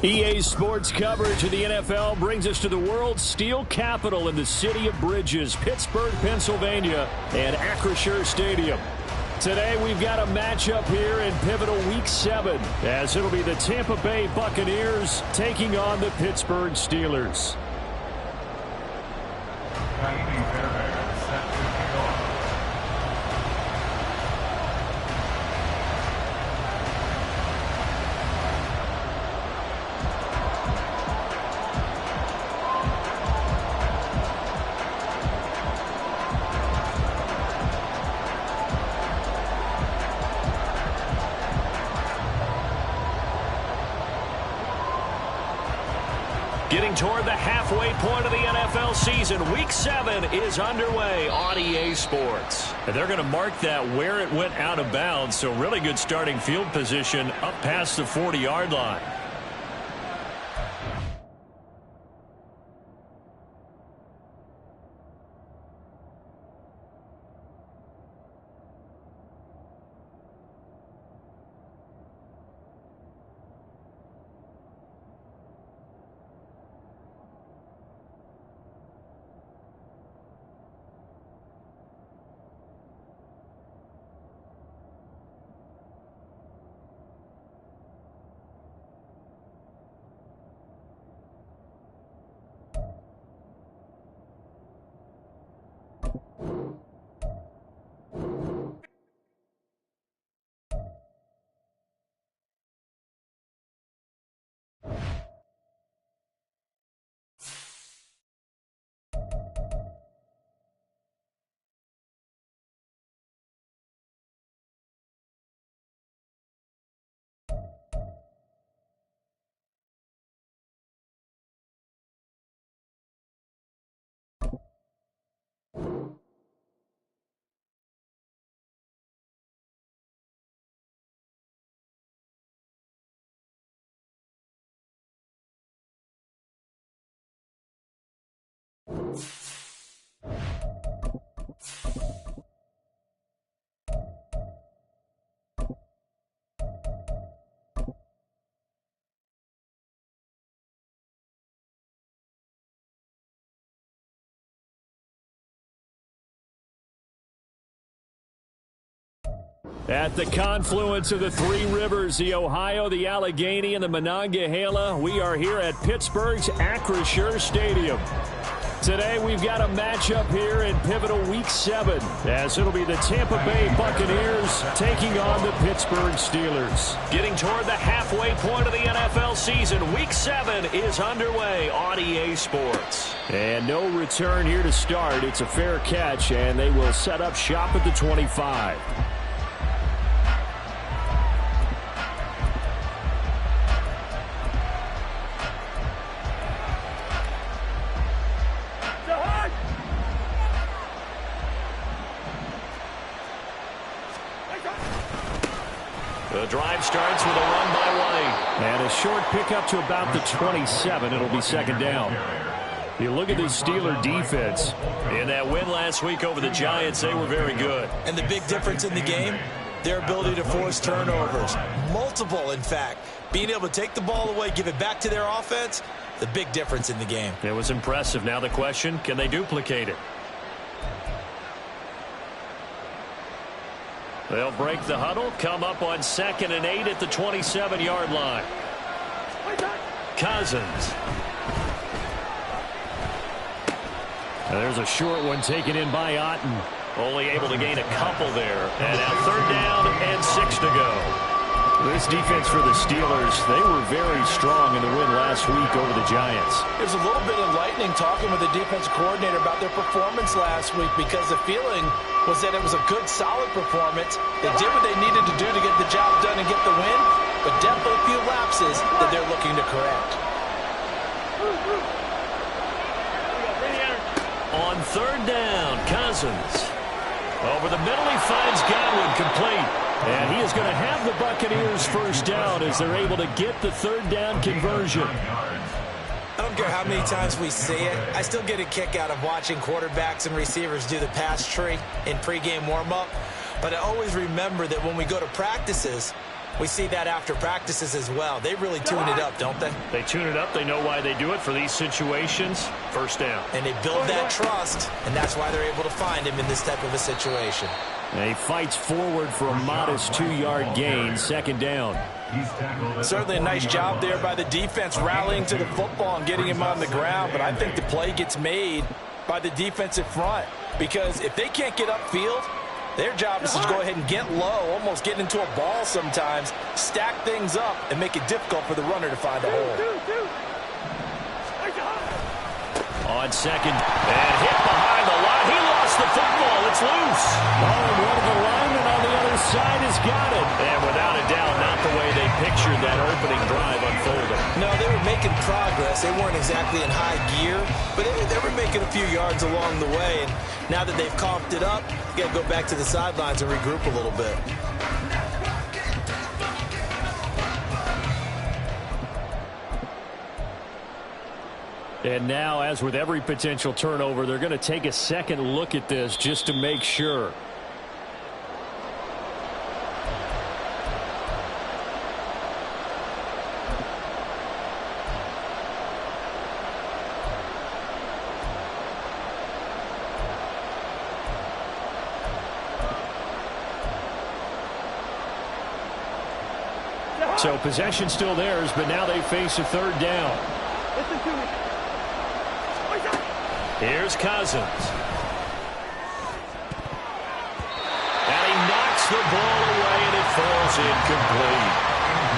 EA Sports coverage of the NFL brings us to the world's steel capital in the city of bridges, Pittsburgh, Pennsylvania, and Acrisure Stadium. Today we've got a matchup here in pivotal Week 7, as it'll be the Tampa Bay Buccaneers taking on the Pittsburgh Steelers. Getting toward the halfway point of the NFL season, Week 7 is underway on EA Sports. And they're going to mark that where it went out of bounds, so really good starting field position up past the 40-yard line. At the confluence of the three rivers, the Ohio, the Allegheny, and the Monongahela, we are here at Pittsburgh's Acrisure Stadium. Today we've got a matchup here in pivotal Week 7, as it'll be the Tampa Bay Buccaneers taking on the Pittsburgh Steelers. Getting toward the halfway point of the NFL season, Week 7 is underway on EA Sports. And no return here to start. It's a fair catch, and they will set up shop at the 25. The drive starts with a run by White. And a short pickup to about the 27. It'll be second down. You look at this Steeler defense. In that win last week over the Giants, they were very good. And the big difference in the game, their ability to force turnovers. Multiple, in fact. Being able to take the ball away, give it back to their offense, the big difference in the game. It was impressive. Now the question, can they duplicate it? They'll break the huddle, come up on 2nd and 8 at the 27-yard line. Cousins. And there's a short one taken in by Otten. Only able to gain a couple there. And now 3rd down and 6 to go. This defense for the Steelers, they were very strong in the win last week over the Giants. There's a little bit enlightening talking with the defensive coordinator about their performance last week, because the feeling was that it was a good, solid performance. They did what they needed to do to get the job done and get the win, but definitely a few lapses that they're looking to correct. On 3rd down, Cousins. Over the middle, he finds Godwin complete. And he is going to have the Buccaneers first down as they're able to get the 3rd down conversion. I don't care how many times we see it. I still get a kick out of watching quarterbacks and receivers do the pass tree in pregame warm-up. But I always remember that when we go to practices, We see that after practices as well. They really tune it up, don't they? They tune it up. They know why they do it for these situations. First down. And they build that trust, and that's why they're able to find him in this type of a situation. And he fights forward for a modest 2-yard gain, second down. Certainly a nice job there by the defense rallying to the football and getting him on the ground, but I think the play gets made by the defensive front because if they can't get upfield, their job is to go ahead and get low, almost get into a ball sometimes, stack things up, and make it difficult for the runner to find a hole. On second, and hit behind the line. He lost the football. It's loose. Oh, and one of the linemen on the other side has got it. And without a doubt, not the way they pictured that opening drive unfolding. No, they were making progress. They weren't exactly in high gear, but they were making a few yards along the way. And now that they've coughed it up, you got to go back to the sidelines and regroup a little bit. And now, as with every potential turnover, they're going to take a second look at this just to make sure. So possession still theirs, but now they face a third down. Listen to me. Here's Cousins. And he knocks the ball away, and it falls incomplete.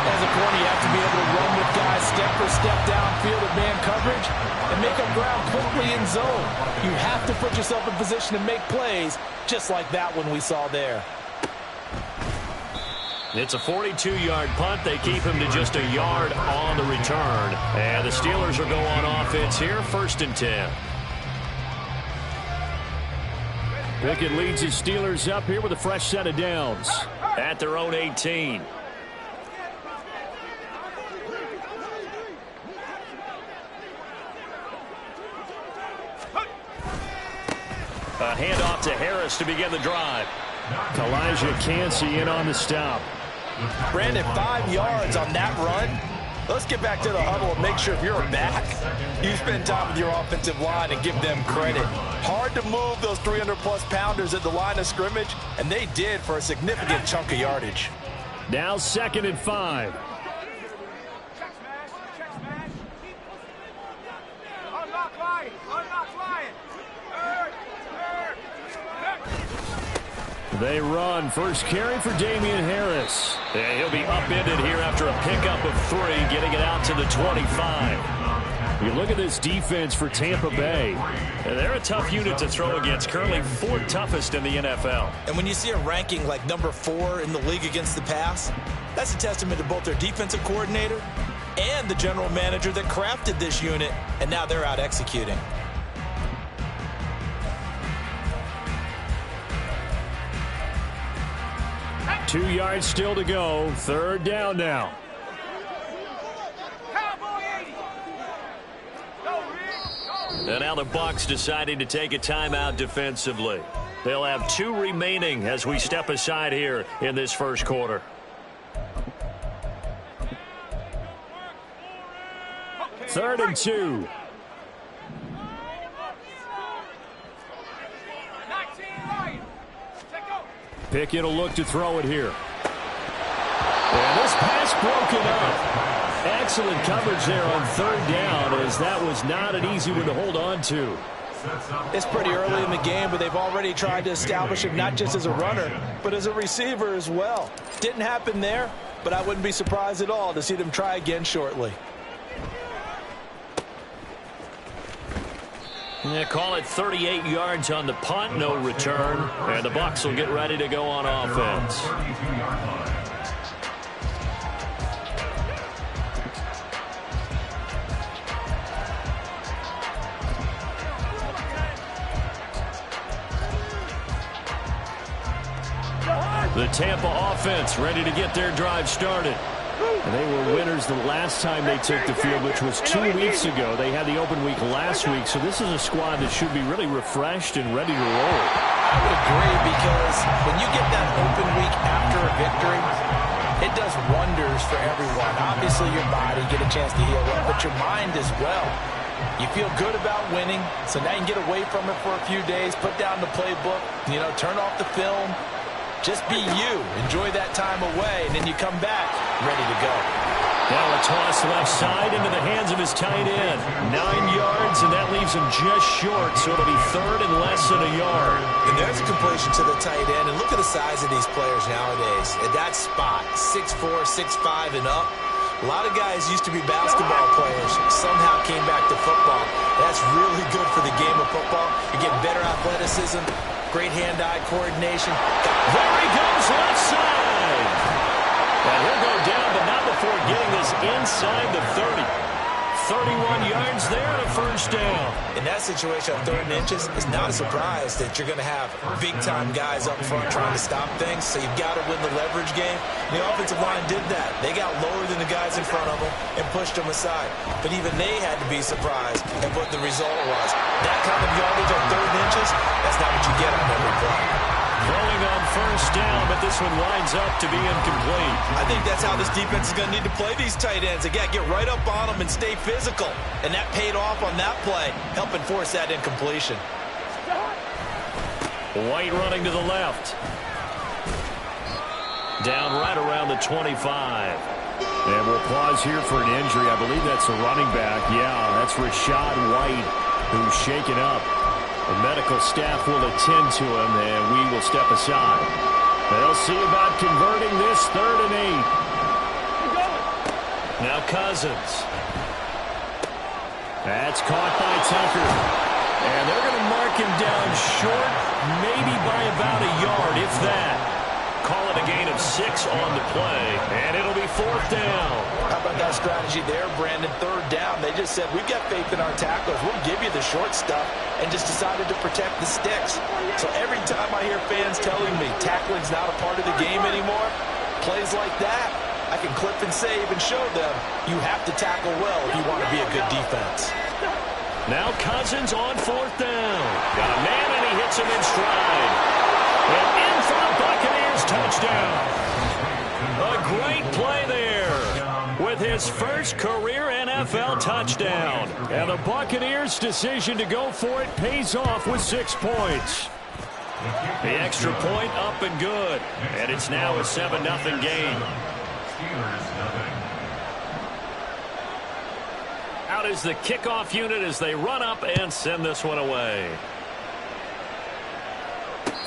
As a corner, you have to be able to run with guys step for step downfield of man coverage and make up ground quickly in zone. You have to put yourself in position to make plays just like that one we saw there. It's a 42-yard punt. They keep him to just a yard on the return. And the Steelers will go on offense here, 1st and 10. Pickett leads his Steelers up here with a fresh set of downs at their own 18. A handoff to Harris to begin the drive. Elijah Cansey in on the stop. Brandon, 5 yards on that run. Let's get back to the huddle and make sure if you're a back, you spend time with your offensive line and give them credit. Hard to move those 300-plus pounders at the line of scrimmage, and they did for a significant chunk of yardage. Now 2nd and 5. They run. First carry for Damian Harris. And he'll be upended here after a pickup of 3, getting it out to the 25. You look at this defense for Tampa Bay. They're a tough unit to throw against, currently 4th toughest in the NFL. And when you see a ranking like number 4 in the league against the pass, that's a testament to both their defensive coordinator and the general manager that crafted this unit, and now they're out executing. Two yards still to go. 3rd down now. And now the Bucs deciding to take a timeout defensively. They'll have 2 remaining as we step aside here in this first quarter. Third and 2. Pickett will look to throw it here. And this pass broken up. Excellent coverage there on 3rd down, as that was not an easy one to hold on to. It's pretty early in the game, but they've already tried to establish him not just as a runner, but as a receiver as well. Didn't happen there, but I wouldn't be surprised at all to see them try again shortly. Yeah, call it 38 yards on the punt, no return. And the Bucs will get ready to go on offense. The Tampa offense ready to get their drive started. And they were winners the last time they took the field, which was 2 weeks ago. They had the open week last week, so this is a squad that should be really refreshed and ready to roll. I would agree, because when you get that open week after a victory, It does wonders for everyone. Obviously, your body, get a chance to heal up, but your mind as well. You feel good about winning, so now you can get away from it for a few days, put down the playbook, turn off the film. Just be you. Enjoy that time away, and then you come back ready to go. Now a toss left side into the hands of his tight end. 9 yards, and that leaves him just short, so it'll be third and less than a yard. And there's a completion to the tight end, and look at the size of these players nowadays. At that spot, 6'4", 6'5", and up. A lot of guys used to be basketball players, somehow came back to football. That's really good for the game of football. You're getting better athleticism, great hand-eye coordination. There he goes, left side. And he'll go down, but not before getting this inside the 30. 31 yards there and a first down. In that situation on 3rd and inches, it's not a surprise that you're going to have big-time guys up front trying to stop things, so you've got to win the leverage game. The offensive line did that. They got lower than the guys in front of them and pushed them aside. But even they had to be surprised at what the result was. That kind of yardage on 3rd and inches, that's not what you get on every play. Throwing on first down, but this one winds up to be incomplete. I think that's how this defense is going to need to play these tight ends. They got to get right up on them and stay physical. And that paid off on that play, helping force that incompletion. White running to the left. Down right around the 25. And we'll pause here for an injury. I believe that's a running back. Yeah, that's Rashad White, who's shaken up. The medical staff will attend to him, and we will step aside. They'll see about converting this 3rd and 8. Now Cousins. That's caught by Tucker. And they're going to mark him down short, maybe by about a yard, if that. Call it a gain of 6 on the play, and it'll be 4th down. How about that strategy there, Brandon? 3rd down. They just said, we've got faith in our tacklers. We'll give you the short stuff, and just decided to protect the sticks. So every time I hear fans telling me tackling's not a part of the game anymore, plays like that, I can clip and save and show them you have to tackle well if you want to be a good defense. Now Cousins on 4th down. Got a man, and he hits him in stride. And in for the Buccaneers touchdown. A great play there with his first career NFL touchdown. And the Buccaneers' decision to go for it pays off with 6 points. The extra point up and good. And it's now a 7-0 game. Out is the kickoff unit as they run up and send this one away.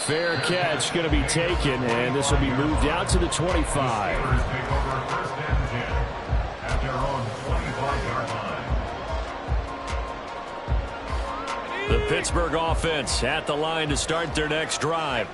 Fair catch going to be taken, and this will be moved out to the 25. The Pittsburgh offense at the line to start their next drive.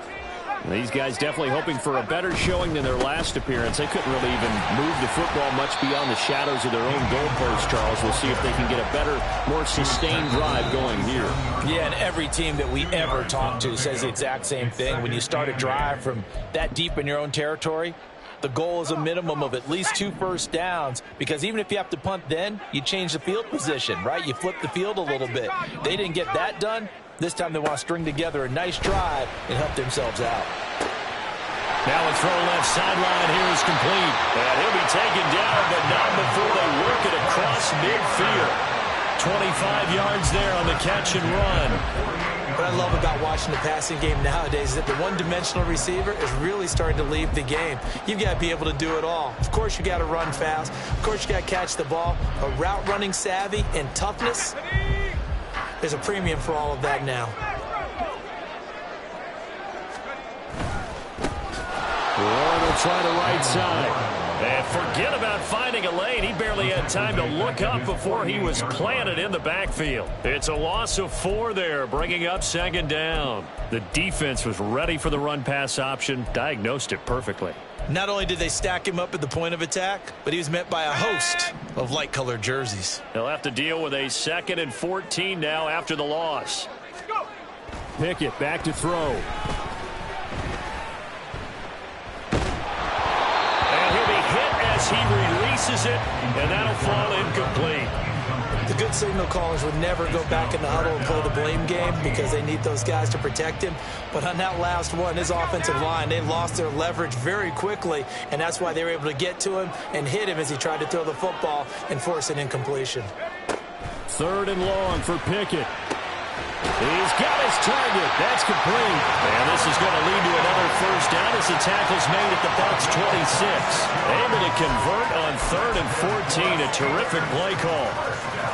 These guys definitely hoping for a better showing than their last appearance. They couldn't really even move the football much beyond the shadows of their own goalpost, Charles. We'll see if they can get a better, more sustained drive going here. Yeah, and every team that we ever talk to says the exact same thing. When you start a drive from that deep in your own territory, the goal is a minimum of at least 2 first downs, because even if you have to punt then, you change the field position, right? You flip the field a little bit. They didn't get that done. This time they want to string together a nice drive and help themselves out. Now a throw left sideline here is complete. And he'll be taken down, but not before they work it across midfield. 25 yards there on the catch and run. What I love about watching the passing game nowadays is that the one-dimensional receiver is really starting to leave the game. You've got to be able to do it all. Of course, you got to run fast. Of course, you got to catch the ball. But route running savvy and toughness, there's a premium for all of that now. Warren will try the right side. And forget about finding a lane. He barely had time to look up before he was planted in the backfield. It's a loss of 4 there, bringing up 2nd down. The defense was ready for the run-pass option, diagnosed it perfectly. Not only did they stack him up at the point of attack, but he was met by a host of light-colored jerseys. They'll have to deal with a 2nd and 14 now after the loss. Pickett back to throw. And he'll be hit as he releases it, and that'll fall incomplete. The good signal callers would never go back in the huddle and play the blame game because they need those guys to protect him. But on that last one, his offensive line, they lost their leverage very quickly, and that's why they were able to get to him and hit him as he tried to throw the football and force an incompletion. 3rd and long for Pickett. He's got his target. That's complete. And this is going to lead to another first down as the tackle's made at the Bucs 26. Able to convert on 3rd and 14. A terrific play call.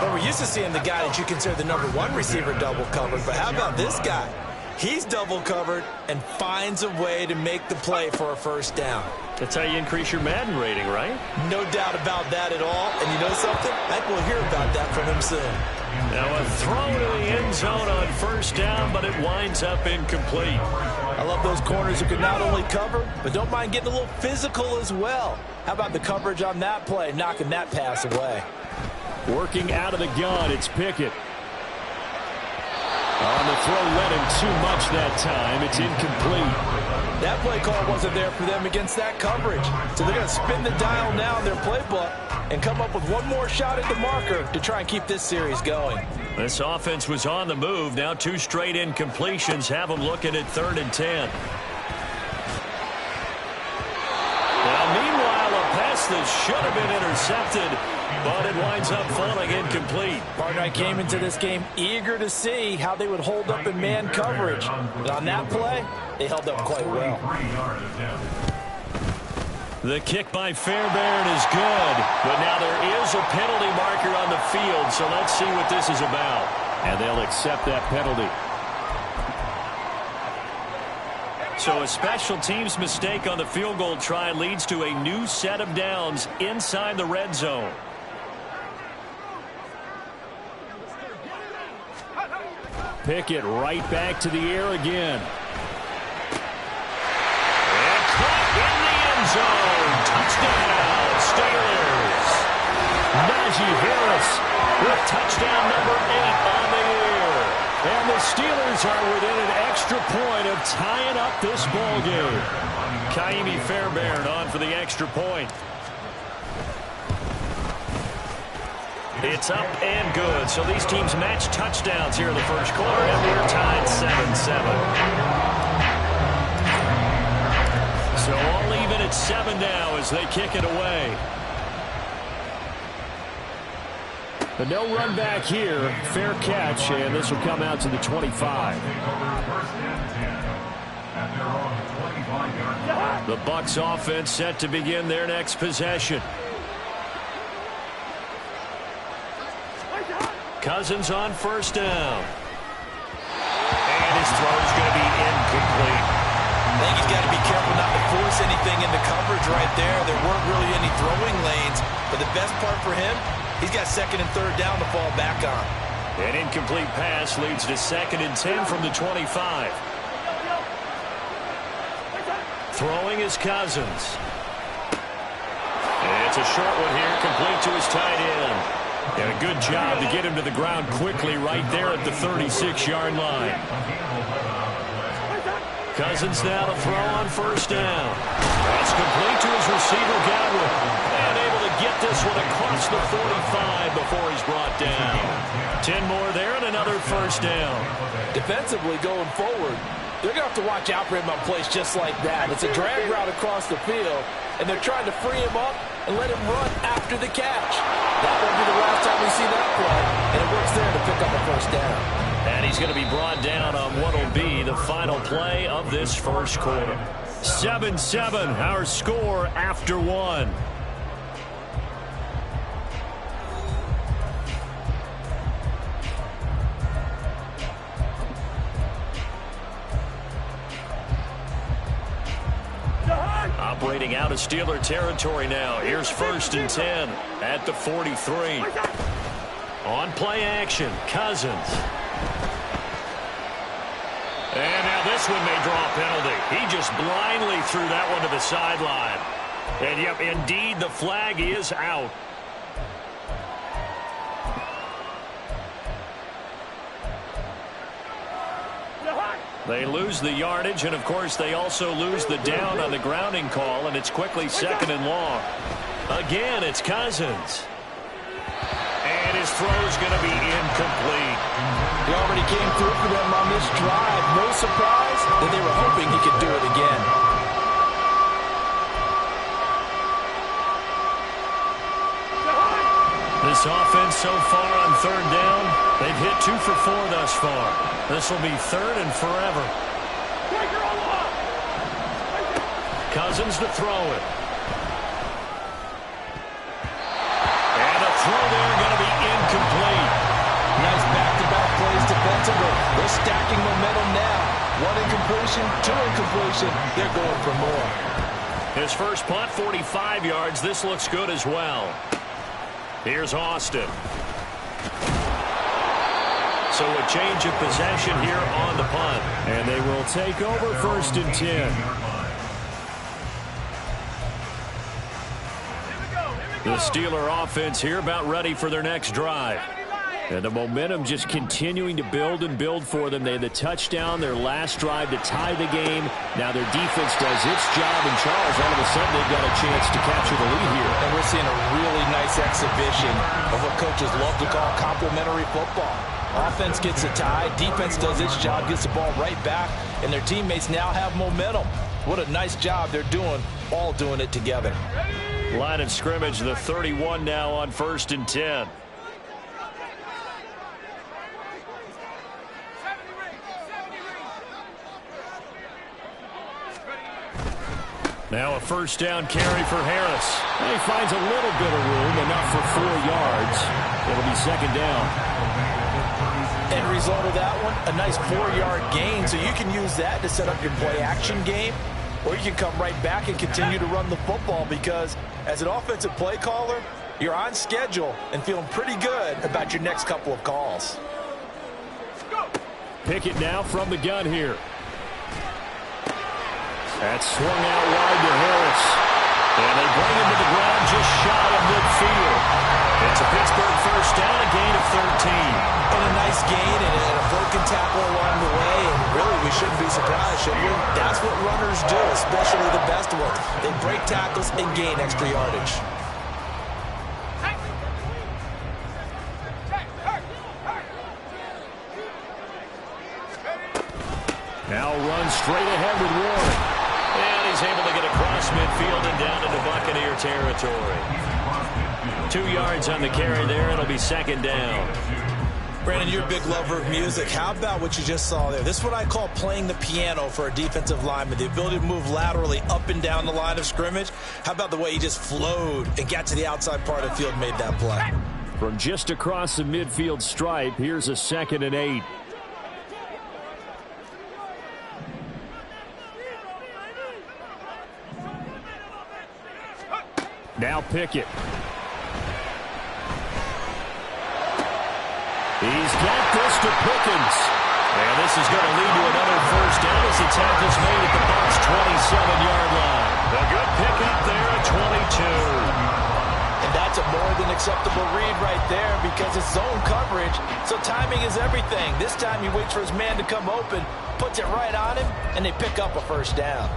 But we're used to seeing the guy that you consider the number 1 receiver double covered. But how about this guy? He's double covered and finds a way to make the play for a first down. That's how you increase your Madden rating, right? No doubt about that at all. And you know something? I think we'll hear about that from him soon. Now a throw to the end zone on first down, but it winds up incomplete. I love those corners who can not only cover, but don't mind getting a little physical as well. How about the coverage on that play, knocking that pass away? Working out of the gun, it's Pickett. On the throw, led him too much that time. It's incomplete. That play call wasn't there for them against that coverage. So they're going to spin the dial now in their playbook and come up with one more shot at the marker to try and keep this series going. This offense was on the move. Now 2 straight incompletions have them looking at 3rd and 10. Now, meanwhile, a pass that should have been intercepted, but it winds up falling incomplete. Partner, I came into this game eager to see how they would hold up in man coverage. But on that play, they held up quite well. The kick by Fairbairn is good, but now there is a penalty marker on the field, so let's see what this is about. And they'll accept that penalty. So a special teams mistake on the field goal try leads to a new set of downs inside the red zone. Pickett right back to the air again. And caught in the end zone. Touchdown, Steelers. Najee Harris with touchdown number 8 on the year. And the Steelers are within an extra point of tying up this ball game. Kaimi Fairbairn on for the extra point. It's up and good. So these teams match touchdowns here in the first quarter, and they're tied 7-7. So all even at 7 now as they kick it away. The no run back here, fair catch, and this will come out to the 25. The Bucs offense set to begin their next possession. Cousins on first down. And his throw is going to be incomplete. I think he's got to be careful not to force anything into coverage right there. There weren't really any throwing lanes, but the best part for him, he's got 2nd and 3rd down to fall back on. An incomplete pass leads to 2nd and 10 from the 25. Throwing is Cousins. It's a short one here, complete to his tight end. And a good job to get him to the ground quickly right there at the 36-yard line. Cousins now to throw on first down. That's complete to his receiver, Godwin. And able to get this one across the 45 before he's brought down. 10 more there and another first down. Defensively going forward, they're going to have to watch out for him on plays just like that. It's a drag route across the field, and they're trying to free him up and let him run after the catch. That won't be the last time we see that play, and it works there to pick up a first down. And he's going to be brought down on what will be the final play of this first quarter. 7-7, our score after 1. Operating out of Steeler territory now. Here's 1st and 10 at the 43. On play action, Cousins. And now this one may draw a penalty. He just blindly threw that one to the sideline. And yep, indeed, the flag is out. They lose the yardage, and of course they also lose the down on the grounding call, and it's quickly 2nd and long. Again, it's Cousins. And his His throw's going to be incomplete. He already came through for them on this drive. No surprise that they were hoping he could do it again. This offense so far on third down, they've hit 2 for 4 thus far. This will be third and forever. Cousins to throw it. And a throw there going to be incomplete. Nice back-to-back plays defensively. They're stacking momentum now. 1 incompletion, 2 incompletion. They're going for more. His first punt, 45 yards. This looks good as well. Here's Austin. So a change of possession here on the punt. And they will take over first and 10. The Steeler offense here about ready for their next drive. And the momentum just continuing to build and build for them. They had the touchdown, their last drive to tie the game. Now their defense does its job, and Charles, all of a sudden, they've got a chance to capture the lead here. And we're seeing a really nice exhibition of what coaches love to call complementary football. Offense gets a tie, defense does its job, gets the ball right back, and their teammates now have momentum. What a nice job they're doing, all doing it together. Line of scrimmage, the 31 now on first and 10. Now a first down carry for Harris. And he finds a little bit of room, enough for 4 yards. It'll be second down. End result of that one, a nice 4-yard gain. So you can use that to set up your play-action game, or you can come right back and continue to run the football because as an offensive play caller, you're on schedule and feeling pretty good about your next couple of calls. Pickett now from the gun here. That's swung out wide to Harris. And they bring him to the ground just shy of midfield. It's a Pittsburgh first down, a gain of 13. And a nice gain and a broken tackle along the way. And really, we shouldn't be surprised, should we? That's what runners do, especially the best ones. They break tackles and gain extra yardage. Now runs straight ahead with Warren. And he's able to get across midfield and down into Buccaneer territory. 2 yards on the carry there. It'll be second down. Brandon, you're a big lover of music. How about what you just saw there? This is what I call playing the piano for a defensive lineman. The ability to move laterally up and down the line of scrimmage. How about the way he just flowed and got to the outside part of the field and made that play? From just across the midfield stripe, here's a second and 8. Now Pickett. He's got this to Pickens. And this is going to lead to another first down as the tackle's made at the Bucs' 27-yard line. A good pickup there at 22. And that's a more than acceptable read right there because it's zone coverage, so timing is everything. This time he waits for his man to come open, puts it right on him, and they pick up a first down.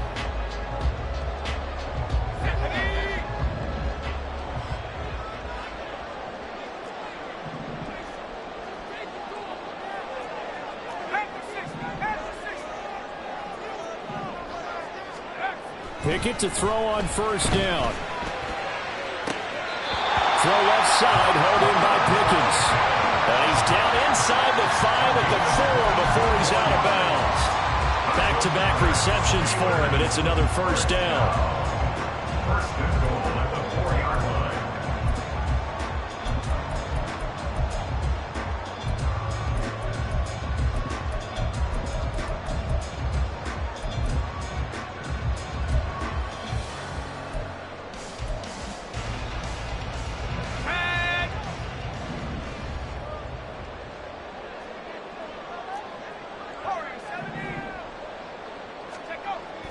Pickett to throw on first down. Throw left side, held in by Pickens. And he's down inside the 5 at the 4 before he's out of bounds. Back-to-back receptions for him, and it's another first down.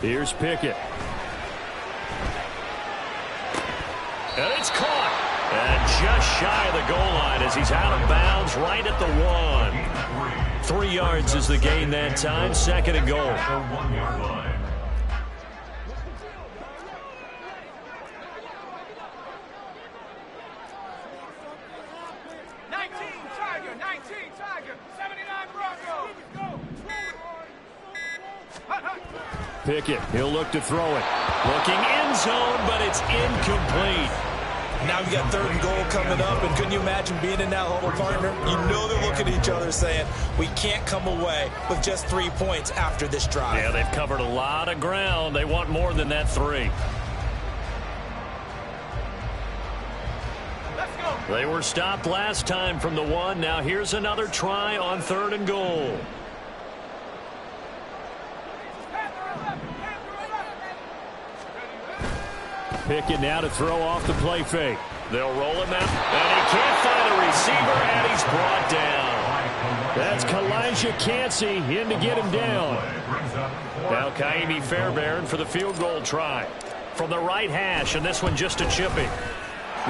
Here's Pickett. And it's caught. And just shy of the goal line as he's out of bounds right at the 1. 3 yards is the gain that time. Second and goal. Pickett, he'll look to throw it. Looking end zone, but it's incomplete. Now we got 3rd and goal coming up, and couldn't you imagine being in that huddle, partner? You know they're looking at each other saying, we can't come away with just 3 points after this drive. Yeah, they've covered a lot of ground. They want more than that 3. Let's go. They were stopped last time from the 1. Now here's another try on 3rd and goal. Pickett now to throw off the play fake. They'll roll him out, and he can't find a receiver, and he's brought down. That's Kalijah Cansey in to get him down. Now Kaimi Fairbairn for the field goal try. From the right hash, and this one just a chipping.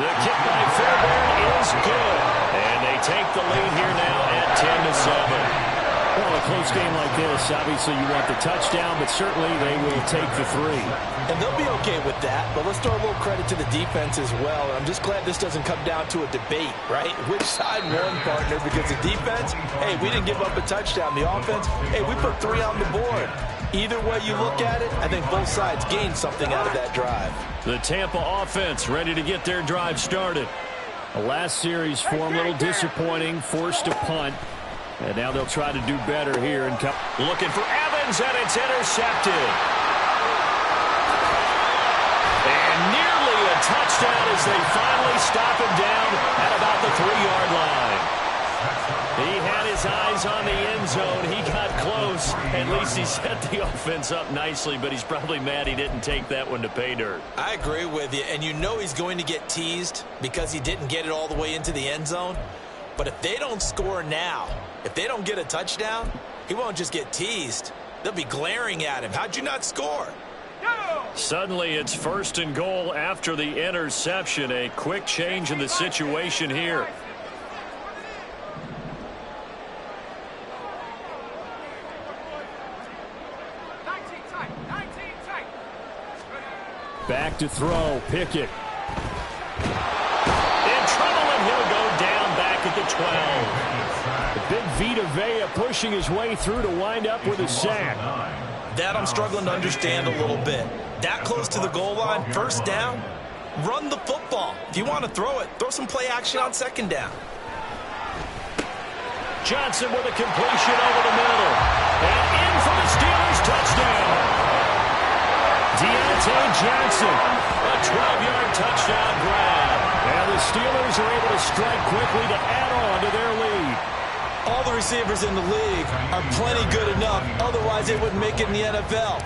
The kick by Fairbairn is good. And they take the lead here now at 10-7. Well, a close game like this, obviously you want the touchdown, but certainly they will take the 3. And they'll be okay with that, but let's throw a little credit to the defense as well. I'm just glad this doesn't come down to a debate, right? Which side won, partner? Because the defense, hey, we didn't give up a touchdown. The offense, hey, we put 3 on the board. Either way you look at it, I think both sides gained something out of that drive. The Tampa offense ready to get their drive started. The last series for them a little disappointing, forced to punt. And now they'll try to do better here. And looking for Evans, and it's intercepted. And nearly a touchdown as they finally stop him down at about the 3-yard line. He had his eyes on the end zone. He got close. At least he set the offense up nicely, but he's probably mad he didn't take that one to pay dirt. I agree with you, and you know he's going to get teased because he didn't get it all the way into the end zone. But if they don't score now, if they don't get a touchdown, he won't just get teased. They'll be glaring at him. How'd you not score? Suddenly it's 1st and goal after the interception. A quick change in the situation here. Back to throw. Pickett. In trouble, and he'll go down back at the 12. The big Vita Vea pushing his way through to wind up with a sack. That I'm struggling to understand a little bit. That close to the goal line, 1st down, run the football. If you want to throw it, throw some play action on 2nd down. Johnson with a completion over the middle. And in for the Steelers touchdown. Deontay Johnson, a 12-yard touchdown grab. And the Steelers are able to strike quickly to add on to their lead. All the receivers in the league are plenty good enough. Otherwise, they wouldn't make it in the NFL.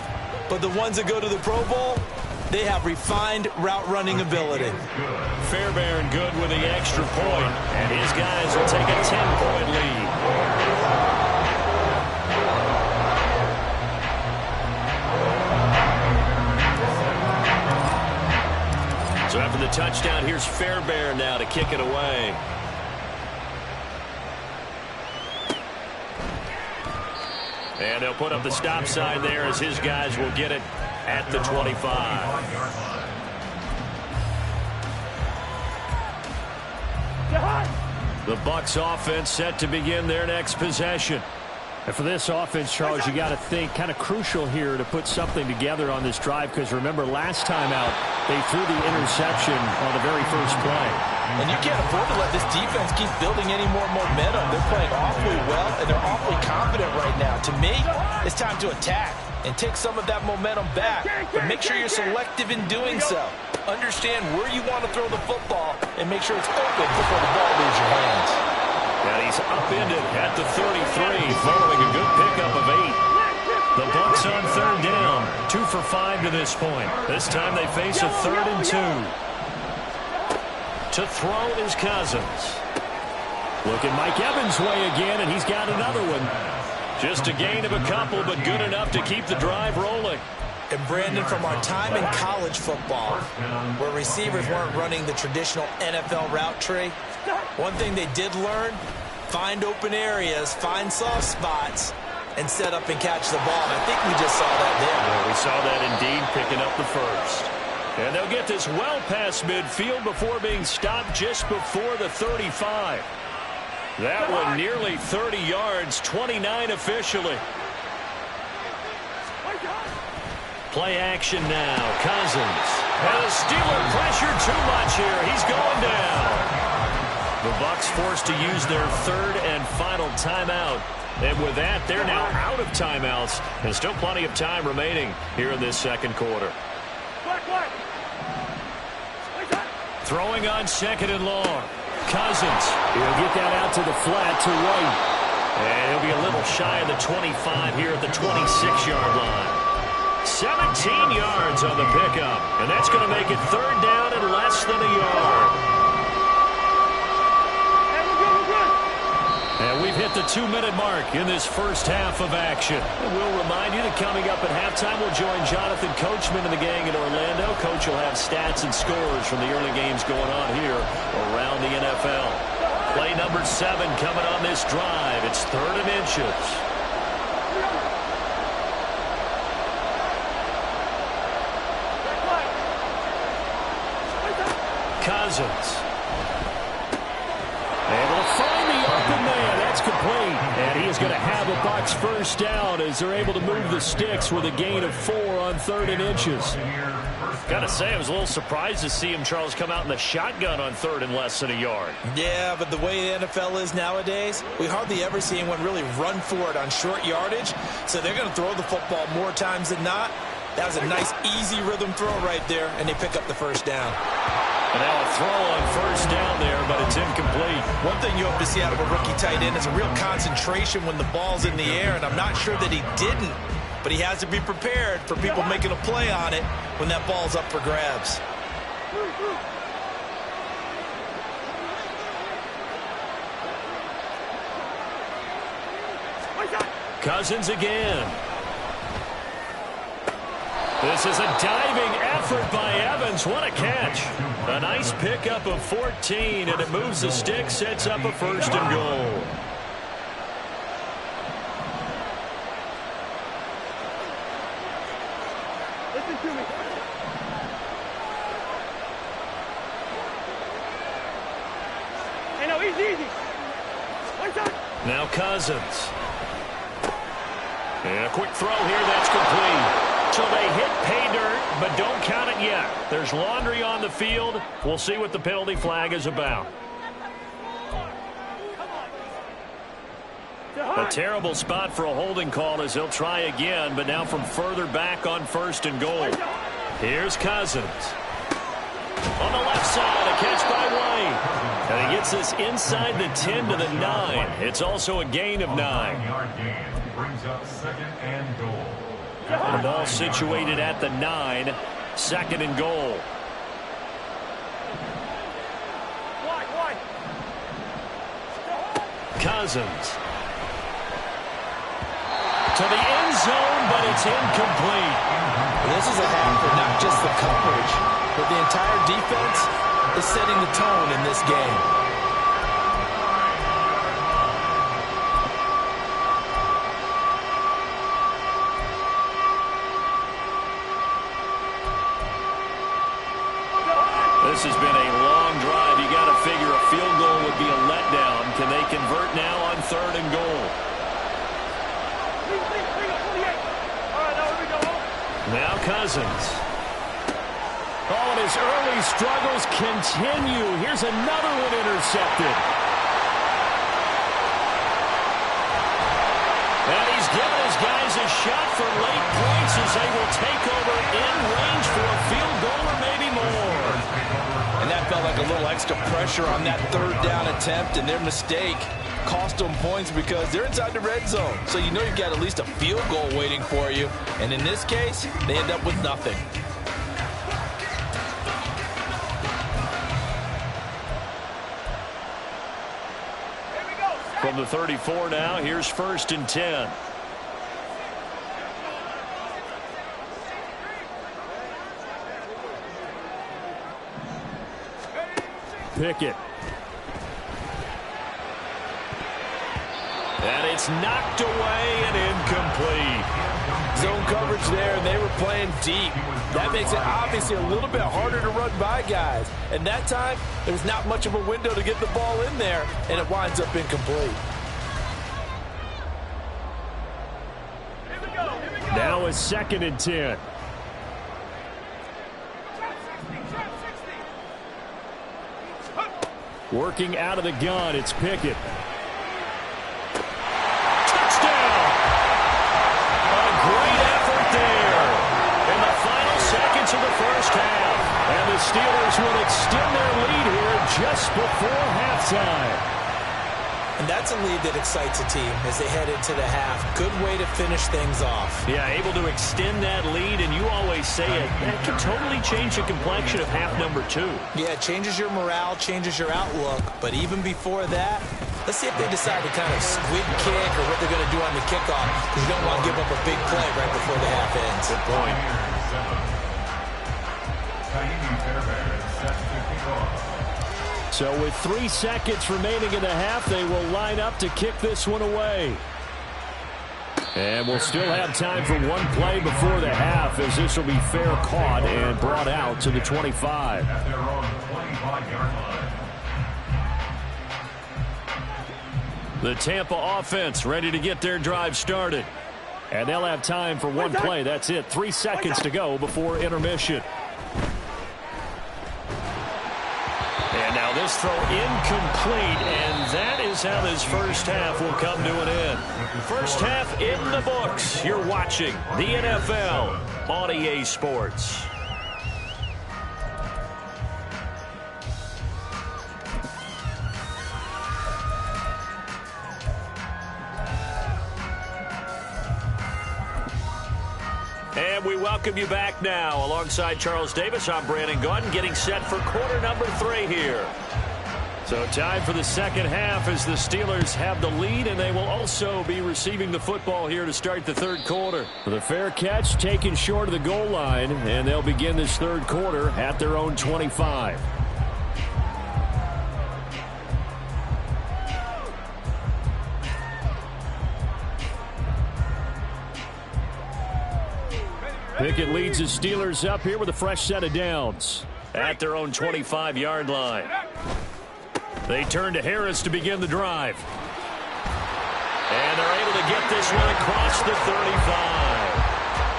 But the ones that go to the Pro Bowl, they have refined route running ability. Fairbairn good with the extra point. And his guys will take a 10-point lead. So after the touchdown, here's Fairbairn now to kick it away. And they'll put up the stop sign there as his guys will get it at the 25. The Bucs offense set to begin their next possession. And for this offense, Charles, you got to think kind of crucial here to put something together on this drive, because remember last time out they threw the interception on the very first play. And you can't afford to let this defense keep building any more momentum. They're playing awfully well, and they're awfully confident right now. To me, it's time to attack and take some of that momentum back, but make sure you're selective in doing so. Understand where you want to throw the football and make sure it's open before the ball leaves your hands. And he's upended at the 33 following a good pickup of 8. The Bucs on 3rd down, 2 for 5 to this point. This time they face a 3rd and 2. To throw is Cousins. Look at Mike Evans' way again, and he's got another one. Just a gain of a couple, but good enough to keep the drive rolling. And Brandon, from our time in college football, where receivers weren't running the traditional NFL route tree, one thing they did learn, find open areas, find soft spots, and set up and catch the ball. And I think we just saw that there. Yeah, we saw that indeed, picking up the first. And they'll get this well past midfield before being stopped just before the 35. That one nearly 30 yards, 29 officially. Play action now. Cousins. And the Steeler pressure too much here. He's going down. The Bucs forced to use their third and final timeout. And with that, they're now out of timeouts. And still plenty of time remaining here in this second quarter. Throwing on second and long. Cousins. He'll get that out to the flat to White. And he'll be a little shy of the 25 here at the 26-yard line. 17 yards on the pickup. And that's going to make it third down and less than a yard. And we've hit the 2-minute mark in this first half of action. And we'll remind you that coming up at halftime, we'll join Jonathan Coachman and the gang in Orlando. Coach will have stats and scores from the early games going on here around the NFL. Play number 7 coming on this drive. It's 3rd and inches. Cousins. Able to find the open man. That's complete. And he is going to have a Bucs first down as they're able to move the sticks with a gain of 4 on 3rd and inches. Got to say, I was a little surprised to see him, Charles, come out in the shotgun on 3rd and less than a yard. Yeah, but the way the NFL is nowadays, we hardly ever see anyone really run for it on short yardage. So they're going to throw the football more times than not. That was a nice, easy rhythm throw right there, and they pick up the first down. And now a throw on first down there, but it's incomplete. One thing you hope to see out of a rookie tight end is a real concentration when the ball's in the air, and I'm not sure that he didn't, but he has to be prepared for people making a play on it when that ball's up for grabs. Cousins again. This is a diving effort by Evans. What a catch. A nice pickup of 14, and it moves the stick, sets up a 1st and goal. Listen to me. Hey, no, easy. Now Cousins. And a quick throw here, that's complete. So they hit pay dirt, but don't count it yet. There's laundry on the field. We'll see what the penalty flag is about. A terrible spot for a holding call as they'll try again, but now from further back on 1st and goal. Here's Cousins. On the left side, a catch by White. And he gets this inside the 10 to the 9. It's also a gain of 9. Brings up 2nd and goal. The ball situated at the 9. 2nd and goal. Cousins. To the end zone, but it's incomplete. This is a half for not just the coverage, but the entire defense is setting the tone in this game. This has been a long drive. You got to figure a field goal would be a letdown. Can they convert now on 3rd and goal? Now Cousins. Oh, and his early struggles continue. Here's another one intercepted. And he's given his guys a shot for late points as they will take over in range for a field goal or maybe more. And that felt like a little extra pressure on that 3rd down attempt, and their mistake cost them points because they're inside the red zone. So you know you've got at least a field goal waiting for you. And in this case, they end up with nothing. From the 34 now, here's 1st and 10. Pickett. And it's knocked away and incomplete. Zone coverage there, and they were playing deep. That makes it obviously a little bit harder to run by guys. And that time, there's not much of a window to get the ball in there, and it winds up incomplete. Now a 2nd and 10. Working out of the gun, it's Pickett. Touchdown! A great effort there in the final seconds of the first half. And the Steelers will extend their lead here just before halftime. And that's a lead that excites a team as they head into the half. Good way to finish things off. Yeah, able to extend that lead, and you always say it, that can totally change the complexion of half number 2. Yeah, it changes your morale, changes your outlook. But even before that, let's see if they decide to kind of squib kick or what they're going to do on the kickoff, because you don't want to give up a big play right before the half ends. Good point. So with 3 seconds remaining in the half, they will line up to kick this one away. And we'll still have time for one play before the half, as this will be fair caught and brought out to the 25. At their own 25-yard line. The Tampa offense ready to get their drive started. And they'll have time for one play. That's it. 3 seconds to go before intermission. And now this throw incomplete, and that is how this first half will come to an end. First half in the books. You're watching the NFL on EA Sports. And we welcome you back now. Alongside Charles Davis, I'm Brandon Gunn, getting set for quarter number 3 here. So time for the second half as the Steelers have the lead, and they will also be receiving the football here to start the third quarter. The fair catch taken short of the goal line, and they'll begin this third quarter at their own 25. Pickett leads his Steelers up here with a fresh set of downs at their own 25-yard line. They turn to Harris to begin the drive. And they're able to get this one across the 35.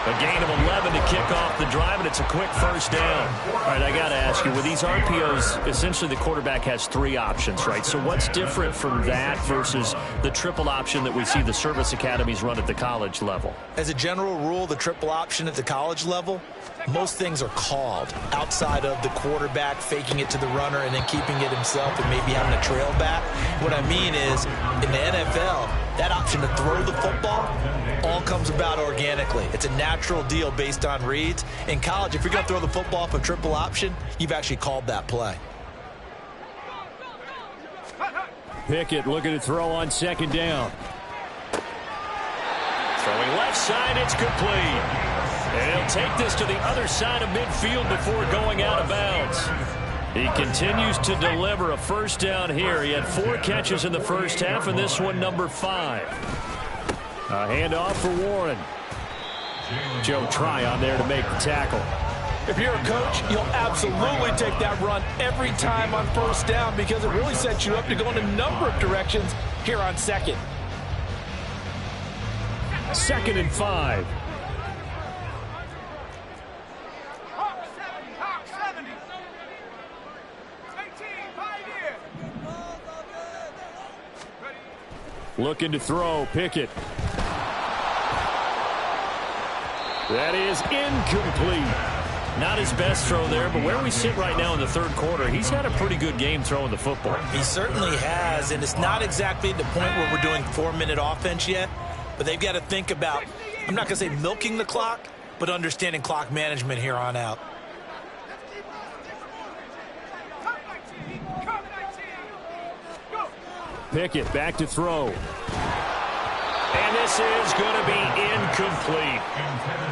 A gain of 11 to kick off the drive, and it's a quick first down. All right, I got to ask you, with these RPOs, essentially the quarterback has 3 options, right? So what's different from that versus the triple option that we see the service academies run at the college level? As a general rule, the triple option at the college level, most things are called outside of the quarterback faking it to the runner and then keeping it himself and maybe having a trail back. What I mean is, in the NFL, that option to throw the football all comes about organically. It's a natural deal based on reads. In college, if you're going to throw the football off a triple option, you've actually called that play. Pickett looking to throw on second down. Throwing left side, it's complete. And he'll take this to the other side of midfield before going out of bounds. He continues to deliver a first down here. He had 4 catches in the first half, and this one number 5. A handoff for Warren. Joe Tryon there to make the tackle. If you're a coach, you'll absolutely take that run every time on first down because it really sets you up to go in a number of directions here on second. 2nd and 5. Looking to throw, Pickett. That is incomplete. Not his best throw there, but where we sit right now in the third quarter, he's had a pretty good game throwing the football. He certainly has, and it's not exactly the point where we're doing 4-minute offense yet, but they've got to think about, I'm not going to say milking the clock, but understanding clock management here on out. Pickett back to throw. And this is going to be incomplete.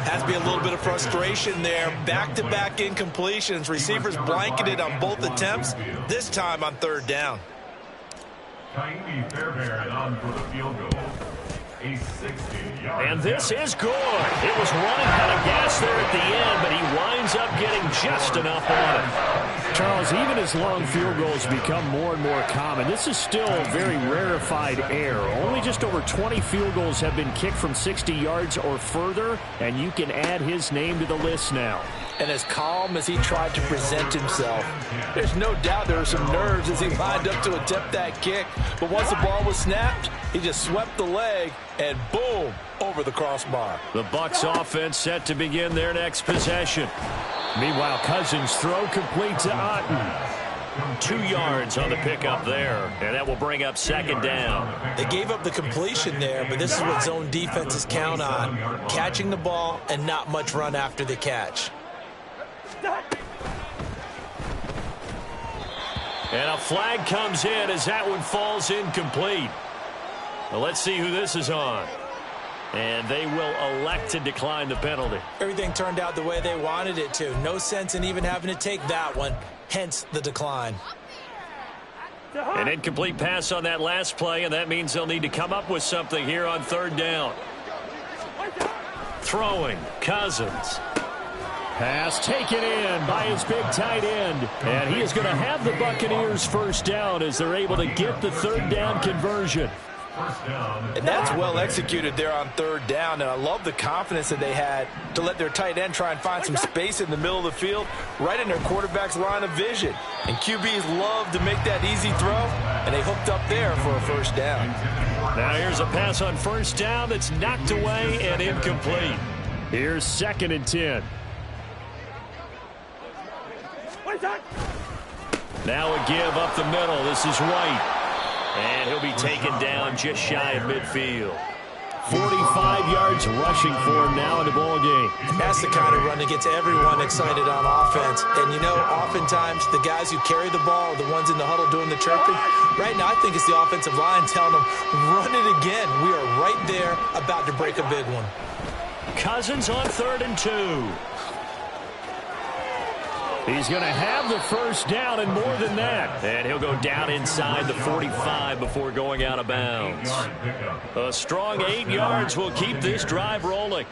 Has to be a little bit of frustration there. Back-to-back incompletions. Receivers blanketed on both attempts, this time on third down. Kaimi Fairbairn on for the field goal. A 60-yard. And this is good. It was running out of gas there at the end, but he winds up getting just enough on it. Charles, even as long field goals become more and more common, this is still very rarefied air. Only just over 20 field goals have been kicked from 60 yards or further, and you can add his name to the list now. and as calm as he tried to present himself. There's no doubt there were some nerves as he lined up to attempt that kick. But once the ball was snapped, he just swept the leg and boom, over the crossbar. The Bucs offense set to begin their next possession. Meanwhile, Cousins' throw complete to Otten. 2 yards on the pickup there, and that will bring up second down. They gave up the completion there, but this is what zone defenses count on. Catching the ball and not much run after the catch. And a flag comes in as that one falls incomplete. Well, let's see who this is on. And they will elect to decline the penalty. Everything turned out the way they wanted it to. No sense in even having to take that one, hence the decline. An incomplete pass on that last play, and that means they'll need to come up with something here on third down. Throwing, Cousins. Pass taken in by his big tight end. And he is going to have the Buccaneers first down as they're able to get the third down conversion. And that's well executed there on third down, and I love the confidence that they had to let their tight end try and find some space in the middle of the field, right in their quarterback's line of vision. And QBs love to make that easy throw, and they hooked up there for a first down. Now here's a pass on first down that's knocked away and incomplete. Here's 2nd and 10. Now a give up the middle. This is White. And he'll be taken down just shy of midfield. 45 yards rushing for him now in the ball game. That's the kind of run that gets everyone excited on offense. And, you know, oftentimes the guys who carry the ball are the ones in the huddle doing the chirping. Right now, I think it's the offensive line telling them, run it again. We are right there about to break a big one. Cousins on 3rd and 2. He's going to have the first down and more than that. And he'll go down inside the 45 before going out of bounds. A strong 8 yards will keep this drive rolling.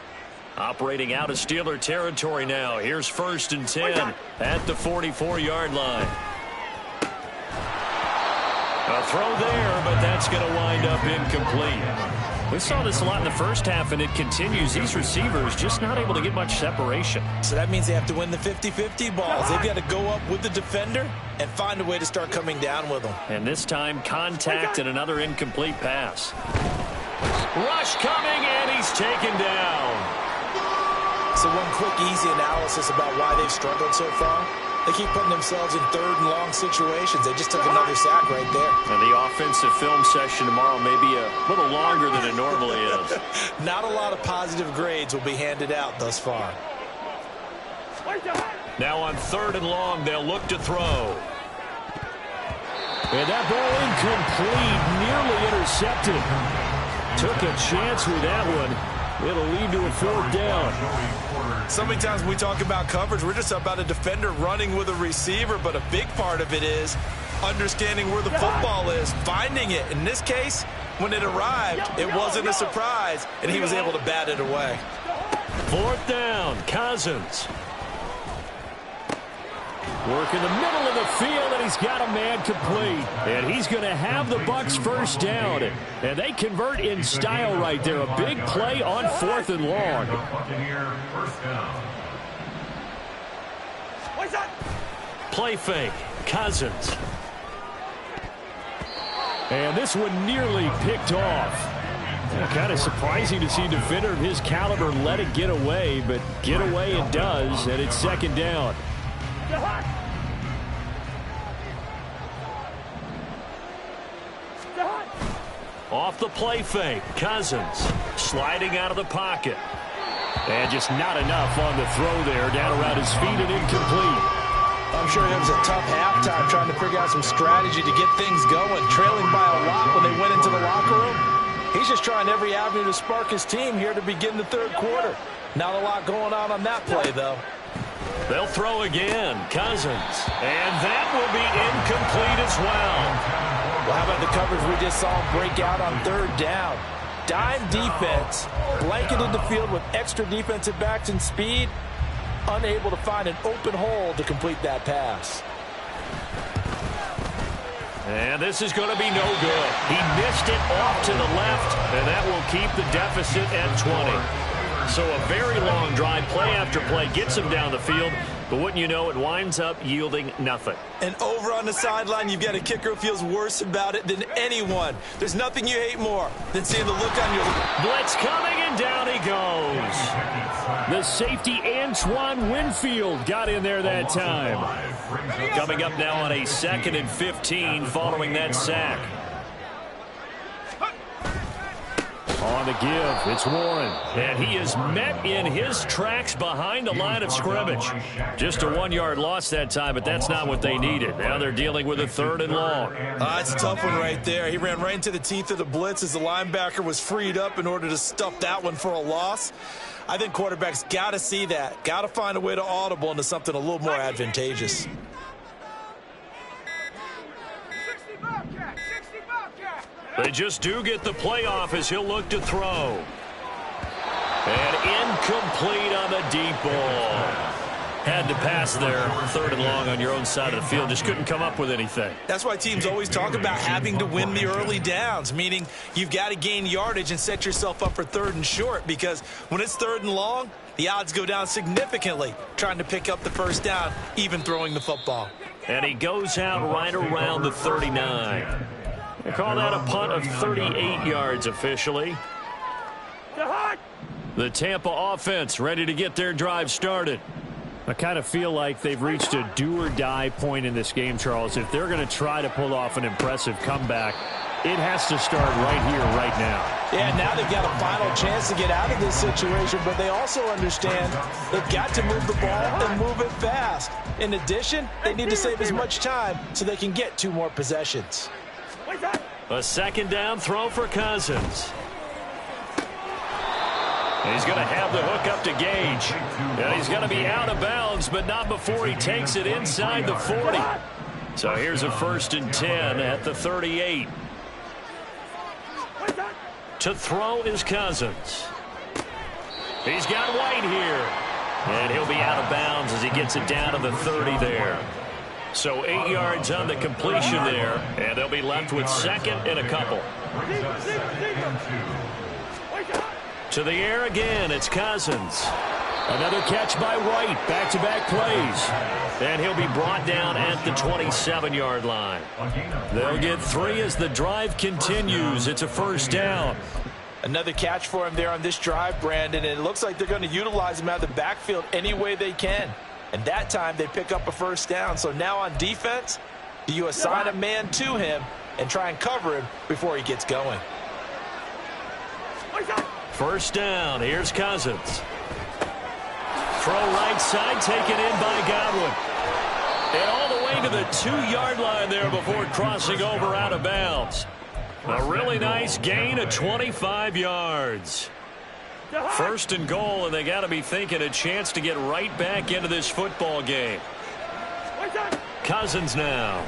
Operating out of Steeler territory now. Here's 1st and 10 at the 44-yard line. A throw there, but that's going to wind up incomplete. We saw this a lot in the first half, and it continues. These receivers just not able to get much separation. So that means they have to win the 50-50 balls. They've got to go up with the defender and find a way to start coming down with them. And this time, contact and another incomplete pass. Rush coming, and he's taken down. So one quick, easy analysis about why they've struggled so far. They keep putting themselves in 3rd and long situations. They just took another sack right there. And the offensive film session tomorrow may be a little longer than it normally is. Not a lot of positive grades will be handed out thus far. Now on 3rd and long, they'll look to throw. And that ball incomplete, nearly intercepted. Took a chance with that one. It'll lead to a 4th down. So many times when we talk about coverage, we're just about a defender running with a receiver, but a big part of it is understanding where the football is, finding it. In this case, when it arrived, it wasn't a surprise, and he was able to bat it away. 4th down, Cousins. Work in the middle of the field, and he's got a man complete. And he's going to have the Bucs first down. And they convert in style right there. A big play on 4th and long. Play fake, Cousins. And this one nearly picked off. Kind of surprising to see a defender of his caliber let it get away, but get away it does, and it's 2nd down. Off the play fake, Cousins sliding out of the pocket. And just not enough on the throw there, down around his feet and incomplete. I'm sure it was a tough halftime trying to figure out some strategy to get things going, trailing by a lot when they went into the locker room. He's just trying every avenue to spark his team here to begin the 3rd quarter. Not a lot going on that play, though. They'll throw again, Cousins. And that will be incomplete as well. Well, how about the coverage we just saw break out on 3rd down? Dime defense, blanketed the field with extra defensive backs and speed, unable to find an open hole to complete that pass. And this is going to be no good. He missed it off to the left, and that will keep the deficit at 20. So a very long drive, play after play, gets him down the field. But wouldn't you know, it winds up yielding nothing. And over on the sideline, you've got a kicker who feels worse about it than anyone. There's nothing you hate more than seeing the look on your... Blitz coming, and down he goes. The safety, Antoine Winfield, got in there that time. Coming up now on a 2nd and 15 following that sack. On the give, it's Warren. And he is met in his tracks behind the line of scrimmage. Just a 1-yard loss that time, but that's not what they needed. Now they're dealing with a 3rd and long. It's a tough one right there. He ran right into the teeth of the blitz as the linebacker was freed up in order to stuff that one for a loss. I think quarterbacks got to see that. Got to find a way to audible into something a little more advantageous. They just do get the playoff as he'll look to throw. And incomplete on the deep ball. Had to pass there, 3rd and long on your own side of the field. Just couldn't come up with anything. That's why teams always talk about having to win the early downs, meaning you've got to gain yardage and set yourself up for 3rd and short, because when it's 3rd and long, the odds go down significantly trying to pick up the 1st down, even throwing the football. And he goes out right around the 39. They call that a punt of 38 yards officially. The Tampa offense ready to get their drive started. I kind of feel like they've reached a do-or-die point in this game, Charles. If they're going to try to pull off an impressive comeback, it has to start right here, right now. Yeah, now they've got a final chance to get out of this situation, but they also understand they've got to move the ball and move it fast. In addition, they need to save as much time so they can get 2 more possessions. A 2nd down throw for Cousins. He's going to have the hook up to Gage. And he's going to be out of bounds, but not before he takes it inside the 40. So here's a 1st and 10 at the 38. To throw is Cousins. He's got White here. And he'll be out of bounds as he gets it down to the 30 there. So 8 yards on the completion there, and they'll be left with 2nd and a couple. To the air again, it's Cousins. Another catch by White, back-to-back plays. And he'll be brought down at the 27-yard line. They'll get 3 as the drive continues. It's a 1st down. Another catch for him there on this drive, Brandon, and it looks like they're going to utilize him out of the backfield any way they can. And that time they pick up a 1st down. So now on defense, do you assign a man to him and try and cover him before he gets going? 1st down. Here's Cousins. Throw right side, taken in by Godwin. And all the way to the 2-yard line there before crossing over out of bounds. A really nice gain of 25 yards. 1st and goal, and they got to be thinking a chance to get right back into this football game. Cousins now.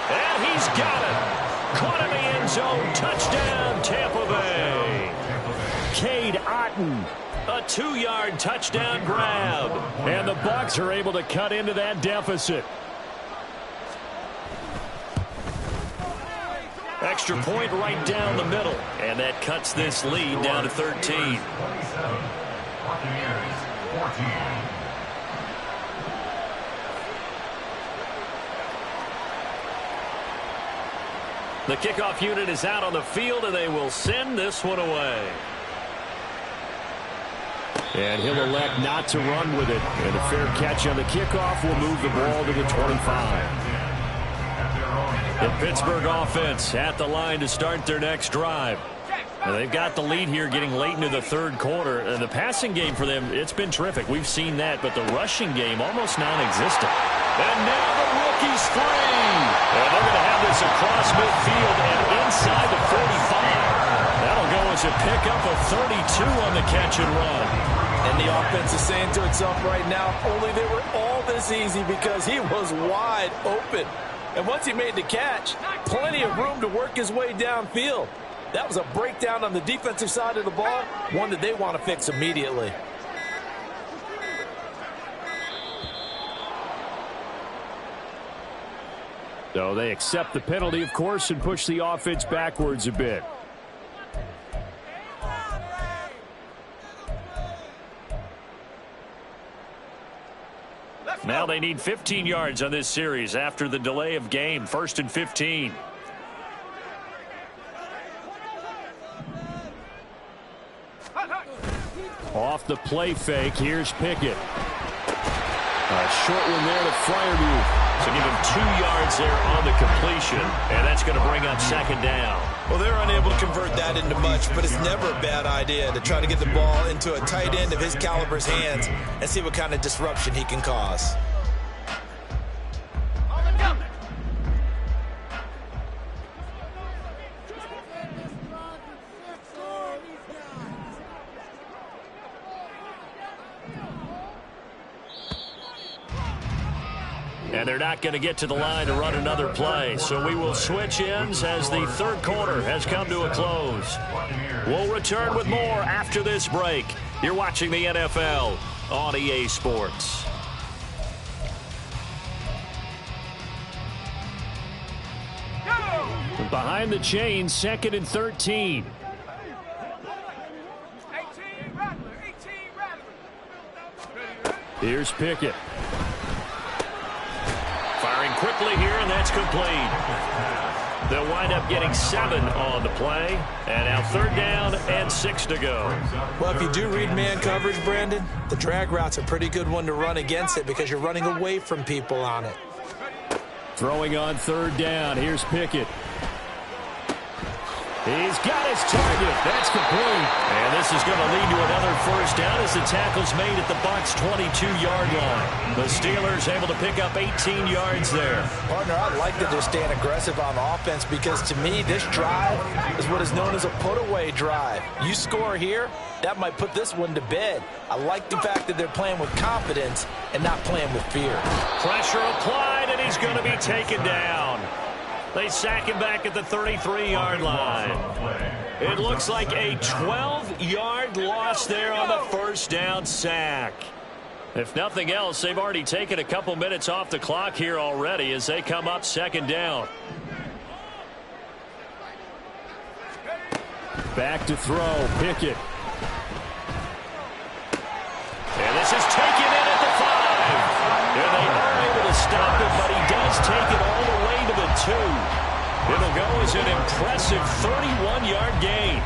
And he's got it. Caught in the end zone. Touchdown, Tampa Bay. Cade Otton. A 2-yard touchdown grab. And the Bucs are able to cut into that deficit. Extra point right down the middle. And that cuts this lead down to 13. The kickoff unit is out on the field, and they will send this one away. And he'll elect not to run with it. And a fair catch on the kickoff will move the ball to the 25. The Pittsburgh offense at the line to start their next drive. And they've got the lead here getting late into the 3rd quarter. And the passing game for them, it's been terrific. We've seen that, but the rushing game almost non-existent. And now the rookie's free. And they're going to have this across midfield and inside the 45. That'll go as a pickup of 32 on the catch and run. And the offense is saying to itself right now, if only they were all this easy, because he was wide open. And once he made the catch, plenty of room to work his way downfield. That was a breakdown on the defensive side of the ball, one that they want to fix immediately. So they accept the penalty, of course, and push the offense backwards a bit. Now they need 15 yards on this series after the delay of game. 1st and 15. Off the play fake, here's Pickett. A short one there to Freiermuth. So give him 2 yards there on the completion, and that's going to bring up 2nd down. Well, they're unable to convert that into much, but it's never a bad idea to try to get the ball into a tight end of his caliber's hands and see what kind of disruption he can cause. And they're not going to get to the line to run another play. So we will switch ends as the 3rd quarter has come to a close. We'll return with more after this break. You're watching the NFL on EA Sports. Behind the chains, 2nd and 13. Here's Pickett. Firing quickly here, and that's complete. They'll wind up getting 7 on the play. And now 3rd down and 6 to go. Well, if you do read man coverage, Brandon, the drag route's a pretty good one to run against it because you're running away from people on it. Throwing on 3rd down. Here's Pickett. He's got his target. That's complete. And this is going to lead to another 1st down as the tackle's made at the Bucs' 22-yard line. The Steelers able to pick up 18 yards there. Partner, I like that they're staying aggressive on offense because to me, this drive is what is known as a put-away drive. You score here, that might put this one to bed. I like the fact that they're playing with confidence and not playing with fear. Pressure applied, and he's going to be taken down. They sack him back at the 33-yard line. It looks like a 12-yard loss there on the 1st down sack. If nothing else, they've already taken a couple minutes off the clock here already as they come up 2nd down. Back to throw, Pickett. And this is taken in at the 5. And they are able to stop it, but he does take it all the way to the 2. It'll go as an impressive 31-yard gain.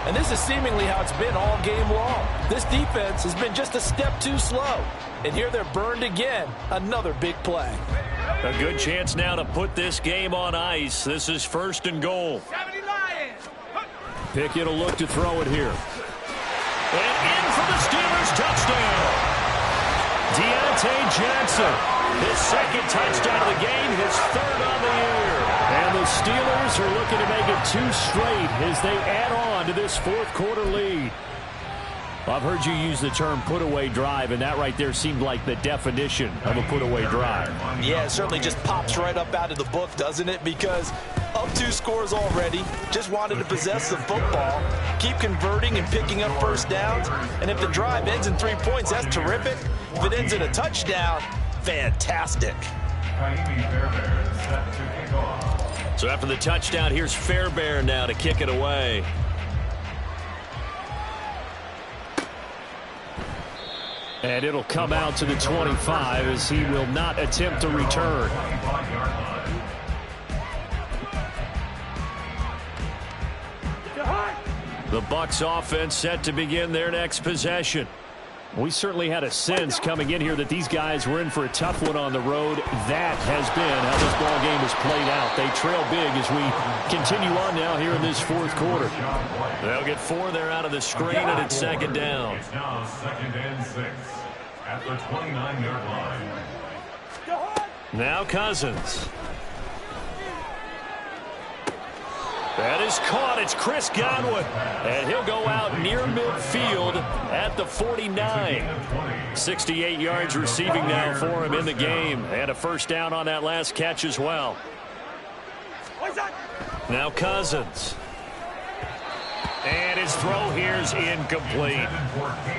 And this is seemingly how it's been all game long. This defense has been just a step too slow. And here they're burned again. Another big play. A good chance now to put this game on ice. This is 1st and goal. Pickett will look to throw it here. And in for the Steelers touchdown. Deontay Johnson. His 2nd touchdown of the game, his 3rd on the year. And the Steelers are looking to make it 2 straight as they add on to this 4th quarter lead. I've heard you use the term put-away drive, and that right there seemed like the definition of a put-away drive. Yeah, it certainly just pops right up out of the book, doesn't it? Because up 2 scores already, just wanted to possess the football, keep converting and picking up 1st downs. And if the drive ends in 3 points, that's terrific. If it ends in a touchdown, fantastic. So after the touchdown, here's Fairbairn now to kick it away. And it'll come out to the 25 as he will not attempt to return. The Bucs offense set to begin their next possession. We certainly had a sense coming in here that these guys were in for a tough one on the road. That has been how this ball game has played out. They trail big as we continue on now here in this 4th quarter. They'll get 4 there out of the screen, and it's 2nd down. It's now 2nd and 6 at the 29-yard line. Now Cousins. That is caught. It's Chris Godwin. And he'll go out near midfield at the 49. 68 yards receiving now for him in the game. And a 1st down on that last catch as well. Now Cousins. And his throw here is incomplete.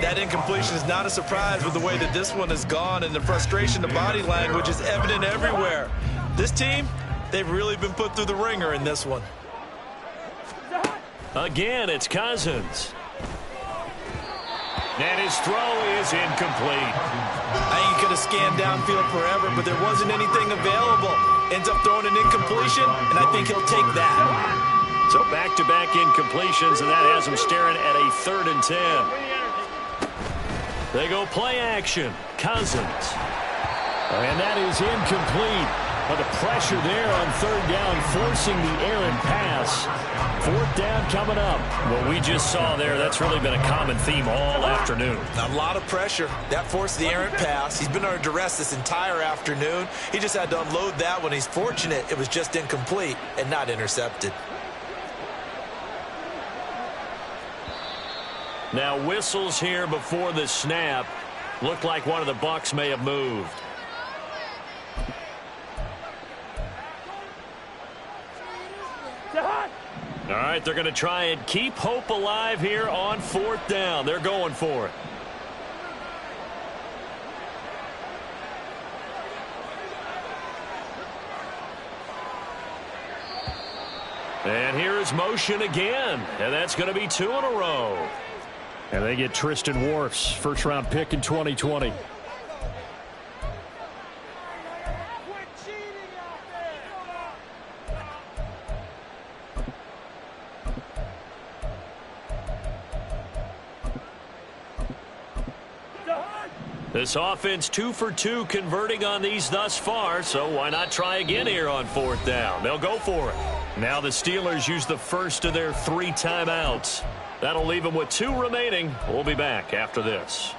That incompletion is not a surprise with the way that this one has gone, and the frustration, the body language is evident everywhere. This team, they've really been put through the ringer in this one. Again, it's Cousins. And his throw is incomplete. I think you could have scan downfield forever, but there wasn't anything available. Ends up throwing an incompletion, and I think he'll take that. So back-to-back incompletions, and that has him staring at a 3rd and 10. They go play action. Cousins. And that is incomplete. But the pressure there on 3rd down, forcing the errant pass. 4th down coming up. What we just saw there, that's really been a common theme all afternoon. A lot of pressure. That forced the errant pass. He's been under duress this entire afternoon. He just had to unload that one. He's fortunate it was just incomplete and not intercepted. Now whistles here before the snap. Looked like one of the Bucs may have moved. All right, they're going to try and keep hope alive here on 4th down. They're going for it. And here is motion again. And that's going to be 2 in a row. And they get Tristan Wirfs, first-round pick in 2020. This offense 2 for 2 converting on these thus far, so why not try again here on 4th down? They'll go for it. Now the Steelers use the first of their 3 timeouts. That'll leave them with 2 remaining. We'll be back after this.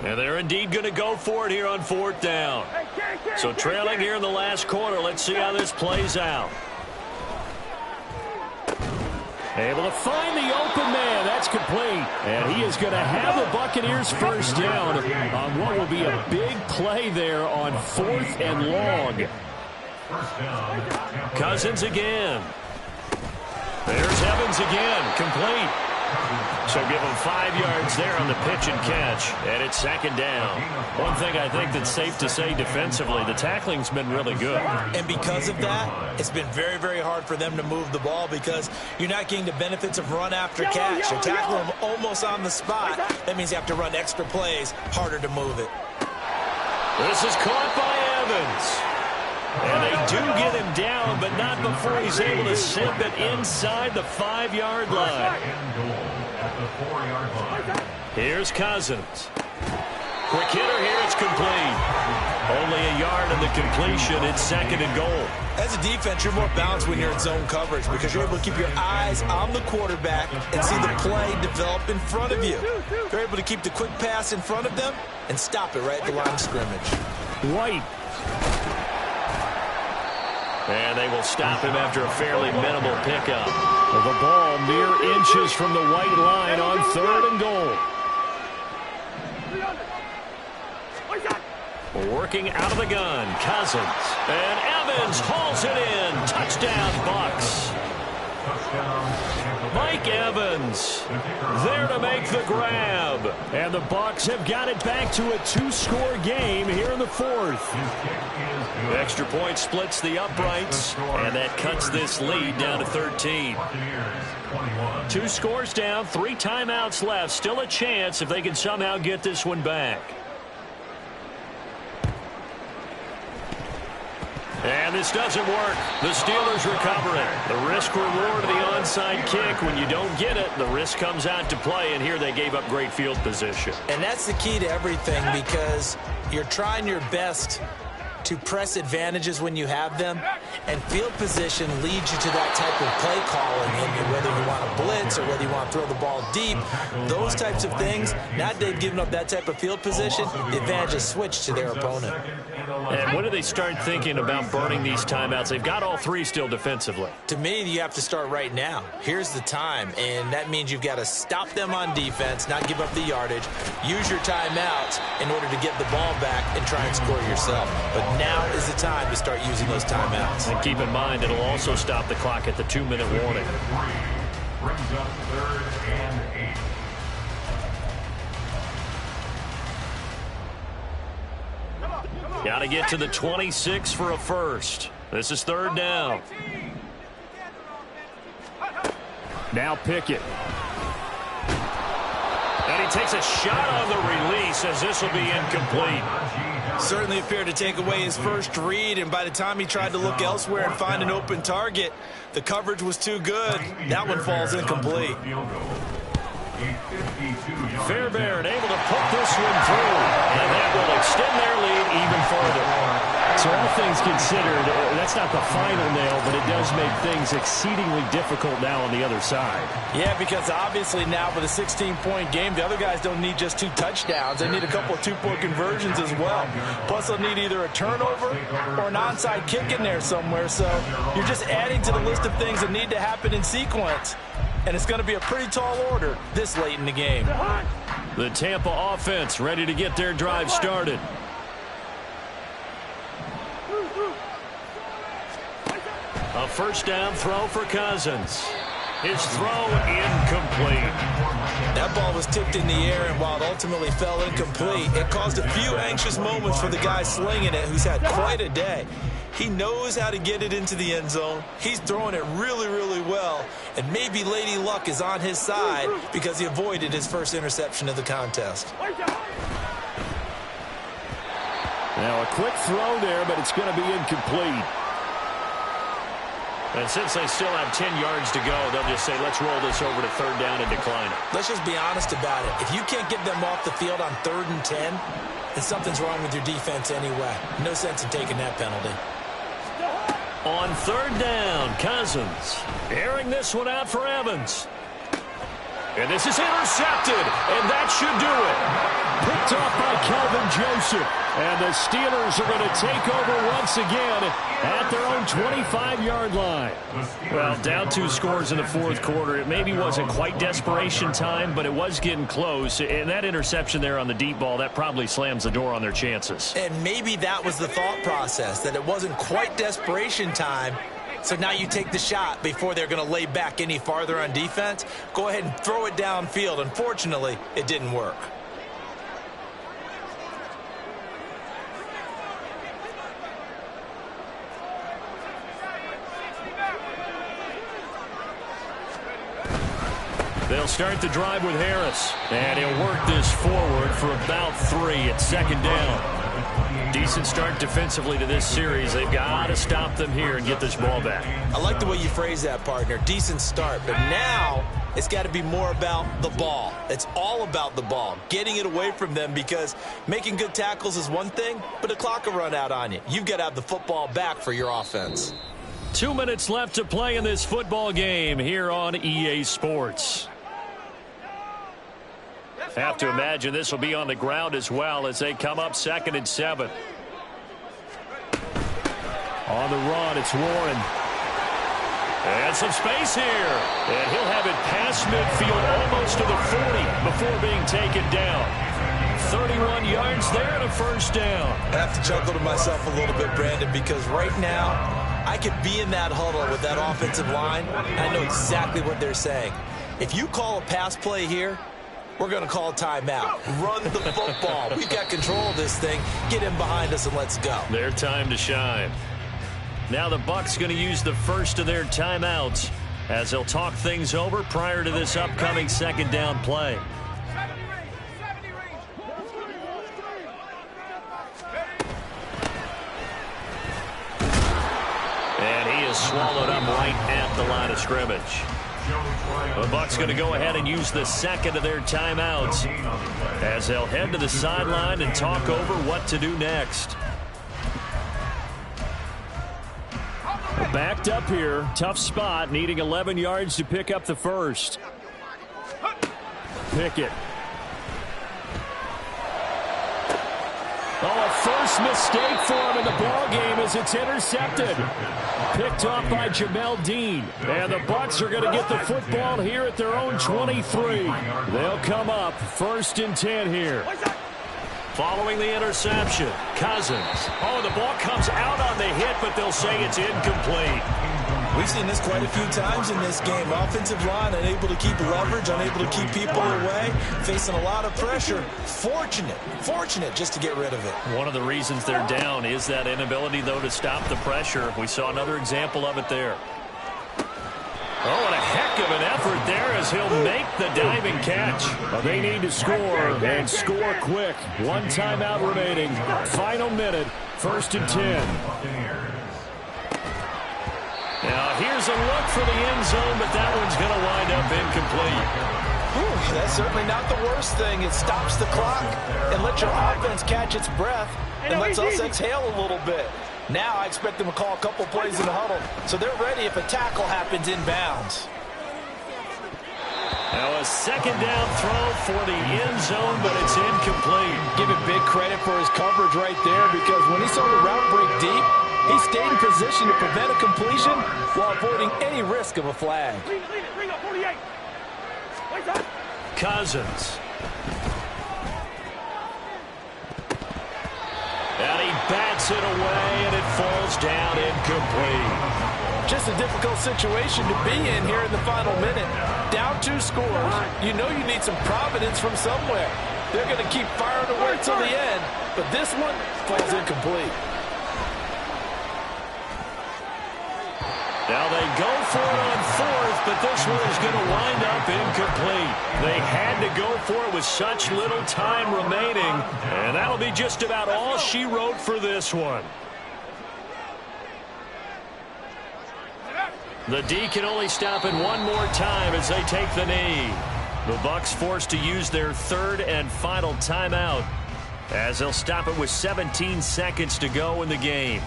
And they're indeed going to go for it here on 4th down. So trailing here in the last quarter. Let's see how this plays out. Able to find the open man. That's complete. And he is going to have the Buccaneers first down on what will be a big play there on 4th and long. Cousins again. There's Evans again. Complete. So give him 5 yards there on the pitch and catch. And it's 2nd down. One thing I think that's safe to say defensively, the tackling's been really good. And because of that, it's been very, very hard for them to move the ball because you're not getting the benefits of run after catch. You're tackling them almost on the spot. That means you have to run extra plays, harder to move it. This is caught by Evans. And they do get him down, but not before he's able to slip it inside the 5-yard line. Here's Cousins. Quick hitter here, it's complete. Only a yard in the completion. It's 2nd and goal. As a defense, you're more balanced when you're in zone coverage because you're able to keep your eyes on the quarterback and see the play develop in front of you. You're able to keep the quick pass in front of them and stop it right at the line of scrimmage. White. And they will stop him after a fairly minimal pickup. The ball mere inches from the white line on 3rd and goal. Working out of the gun, Cousins. And Evans hauls it in. Touchdown, Bucs. Mike Evans there to make the grab. And the Bucs have got it back to a 2-score game here in the 4th. The extra point splits the uprights, and that cuts this lead down to 13. 2 scores down, 3 timeouts left. Still a chance if they can somehow get this one back. And this doesn't work. The Steelers recover it. The risk-reward of the onside kick. When you don't get it, the risk comes out to play, and here they gave up great field position. And that's the key to everything because you're trying your best to press advantages when you have them, and field position leads you to that type of play calling, and whether you want to blitz or whether you want to throw the ball deep, those types of things. Now they've given up that type of field position, the advantage is switched to their opponent. And when do they start thinking about burning these timeouts? They've got all 3 still defensively. To me, you have to start right now. Here's the time, and that means you've got to stop them on defense, not give up the yardage, use your timeouts in order to get the ball back and try and score yourself. But now is the time to start using those timeouts. And keep in mind, it'll also stop the clock at the 2-minute warning. Brings up 3rd and 8. Got to get to the 26 for a first. This is third down. Now Pickett. And he takes a shot on the release as this will be incomplete. Certainly appeared to take away his first read, and by the time he tried to look elsewhere and find an open target, the coverage was too good. That one falls incomplete. Fairbairn able to put this one through, and that will extend their lead even further. So all things considered, that's not the final nail, but it does make things exceedingly difficult now on the other side. Yeah, because obviously now with a 16-point game, the other guys don't need just 2 touchdowns. They need a couple of 2-point conversions as well. Plus, they'll need either a turnover or an onside kick in there somewhere. So you're just adding to the list of things that need to happen in sequence. And it's going to be a pretty tall order this late in the game. The Tampa offense ready to get their drive started. A first down throw for Cousins. His throw incomplete. That ball was tipped in the air, and while it ultimately fell incomplete, it caused a few anxious moments for the guy slinging it, who's had quite a day. He knows how to get it into the end zone. He's throwing it really, really well, and maybe Lady Luck is on his side because he avoided his first interception of the contest. Now a quick throw there, but it's going to be incomplete. And since they still have 10 yards to go, they'll just say, let's roll this over to third down and decline it. Let's just be honest about it. If you can't get them off the field on 3rd and 10, then something's wrong with your defense anyway. No sense in taking that penalty. On third down, Cousins airing this one out for Evans. And this is intercepted, and that should do it. Picked off by Calvin Joseph. And the Steelers are going to take over once again at their own 25-yard line. Well, down 2 scores in the fourth quarter. It maybe wasn't quite desperation time, but it was getting close. And that interception there on the deep ball, that probably slams the door on their chances. And maybe that was the thought process, that it wasn't quite desperation time. So now you take the shot before they're going to lay back any farther on defense. Go ahead and throw it downfield. Unfortunately, it didn't work. They'll start the drive with Harris. And he'll work this forward for about 3 at second down. Decent start defensively to this series. They've got to stop them here and get this ball back. I like the way you phrase that, partner. Decent start. But now it's got to be more about the ball. It's all about the ball. Getting it away from them, because making good tackles is one thing, but the clock will run out on you. You've got to have the football back for your offense. 2 minutes left to play in this football game here on EA Sports. Have to imagine this will be on the ground as well as they come up 2nd and 7. On the run, it's Warren. And some space here. And he'll have it past midfield almost to the 40 before being taken down. 31 yards there and a first down. I have to chuckle to myself a little bit, Brandon, because right now I could be in that huddle with that offensive line. I know exactly what they're saying. If you call a pass play here, we're going to call timeout. Run the football. We've got control of this thing. Get in behind us and let's go. Their time to shine. Now the Bucs going to use the first of their timeouts as they'll talk things over prior to this upcoming second down play. And he is swallowed up right at the line of scrimmage. The Bucs going to go ahead and use the second of their timeouts as they'll head to the sideline and talk over what to do next. Backed up here, tough spot, needing 11 yards to pick up the first. Pickett. Oh, a first mistake for him in the ball game as it's intercepted. Picked off by Jamel Dean. And the Bucs are going to get the football here at their own 23. They'll come up 1st and 10 here. Following the interception, Cousins. Oh, the ball comes out on the hit, but they'll say it's incomplete. We've seen this quite a few times in this game. Offensive line unable to keep leverage, unable to keep people away, facing a lot of pressure. Fortunate just to get rid of it. One of the reasons they're down is that inability, though, to stop the pressure. We saw another example of it there. Oh, and a heck of an effort there as he'll make the diving catch. Well, they need to score and score quick. One timeout remaining. Final minute. 1st and 10. Now, here's a look for the end zone, but that one's going to wind up incomplete. Whew, that's certainly not the worst thing. It stops the clock and lets your offense catch its breath and lets us exhale a little bit. Now I expect them to call a couple plays in the huddle, so they're ready if a tackle happens inbounds. Now a second down throw for the end zone, but it's incomplete. Give him big credit for his coverage right there, because when he saw the route break deep, he stayed in position to prevent a completion while avoiding any risk of a flag. Bring up 48. Cousins. And he bats it away, and it falls down incomplete. Just a difficult situation to be in here in the final minute. Down 2 scores. You know you need some providence from somewhere. They're going to keep firing away till the end, but this one falls incomplete. Now they go for it on 4th, but this one is going to wind up incomplete. They had to go for it with such little time remaining, and that'll be just about all she wrote for this one. The D can only stop it one more time as they take the knee. The Bucs forced to use their 3rd and final timeout as they'll stop it with 17 seconds to go in the game.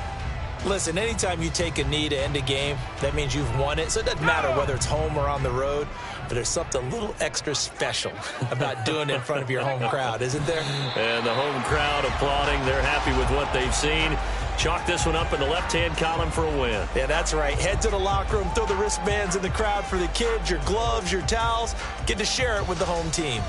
Listen, anytime you take a knee to end a game, that means you've won it. So it doesn't matter whether it's home or on the road, but there's something a little extra special about doing it in front of your home crowd, isn't there? And the home crowd applauding. They're happy with what they've seen. Chalk this one up in the left-hand column for a win. Yeah, that's right. Head to the locker room, throw the wristbands in the crowd for the kids, your gloves, your towels. Get to share it with the home team.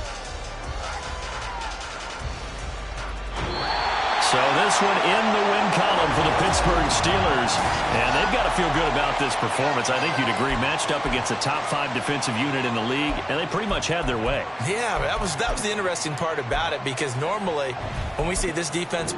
So this one in the win column for the Pittsburgh Steelers. And they've got to feel good about this performance. I think you'd agree, matched up against a top 5 defensive unit in the league, and they pretty much had their way. Yeah, that was the interesting part about it, because normally when we see this defense